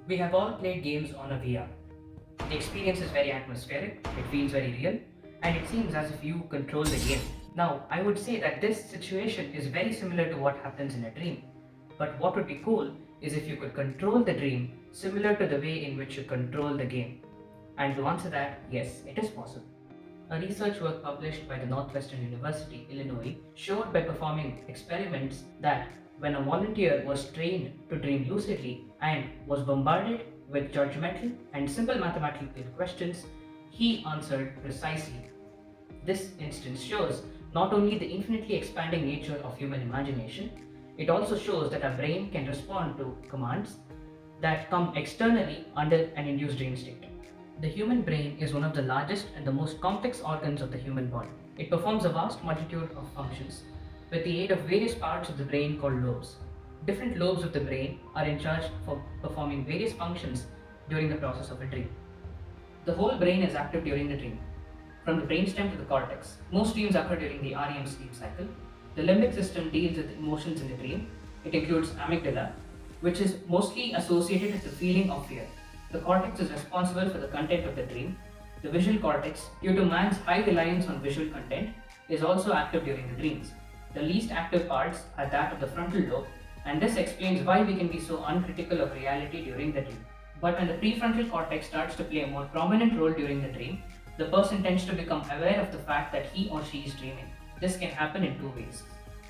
We have all played games on a VR. The experience is very atmospheric, it feels very real, and it seems as if you control the game. Now, I would say that this situation is very similar to what happens in a dream. But what would be cool is if you could control the dream similar to the way in which you control the game. And to answer that, yes, it is possible. A research work published by the Northwestern University, Illinois, showed by performing experiments that when a volunteer was trained to dream lucidly and was bombarded with judgmental and simple mathematical questions, he answered precisely. This instance shows not only the infinitely expanding nature of human imagination, it also shows that our brain can respond to commands that come externally under an induced dream state. The human brain is one of the largest and the most complex organs of the human body. It performs a vast multitude of functions with the aid of various parts of the brain called lobes. Different lobes of the brain are in charge for performing various functions during the process of a dream. The whole brain is active during the dream, from the brainstem to the cortex. Most dreams occur during the REM sleep cycle. The limbic system deals with emotions in the dream. It includes amygdala, which is mostly associated with the feeling of fear. The cortex is responsible for the content of the dream. The visual cortex, due to man's high reliance on visual content, is also active during the dreams. The least active parts are that of the frontal lobe, and this explains why we can be so uncritical of reality during the dream. But when the prefrontal cortex starts to play a more prominent role during the dream, the person tends to become aware of the fact that he or she is dreaming. This can happen in two ways.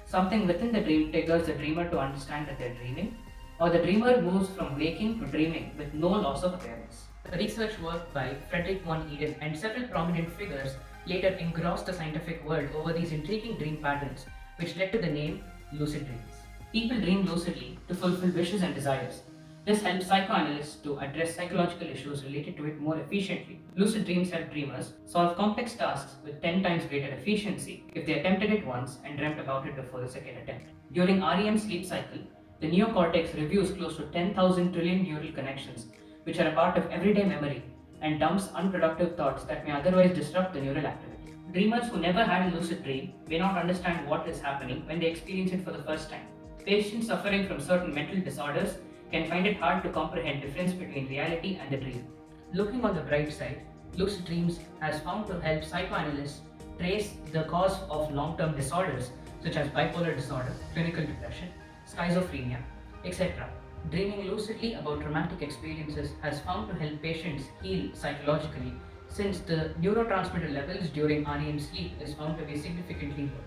Something within the dream triggers the dreamer to understand that they're dreaming, or the dreamer moves from waking to dreaming with no loss of awareness. The research work by Frederick von Eden and several prominent figures later engrossed the scientific world over these intriguing dream patterns, which led to the name lucid dreams. People dream lucidly to fulfill wishes and desires. This helps psychoanalysts to address psychological issues related to it more efficiently. Lucid dreams help dreamers solve complex tasks with 10 times greater efficiency if they attempted it once and dreamt about it before the second attempt. During REM sleep cycle, the neocortex reviews close to 10,000 trillion neural connections, which are a part of everyday memory, and dumps unproductive thoughts that may otherwise disrupt the neural activity. Dreamers who never had a lucid dream may not understand what is happening when they experience it for the first time. Patients suffering from certain mental disorders can find it hard to comprehend the difference between reality and the dream. Looking on the bright side, lucid dreams has found to help psychoanalysts trace the cause of long-term disorders such as bipolar disorder, clinical depression, schizophrenia, etc. Dreaming lucidly about traumatic experiences has found to help patients heal psychologically, since the neurotransmitter levels during REM sleep is found to be significantly low.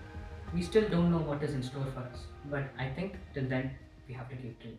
We still don't know what is in store for us, but I think till then we have to keep dreaming.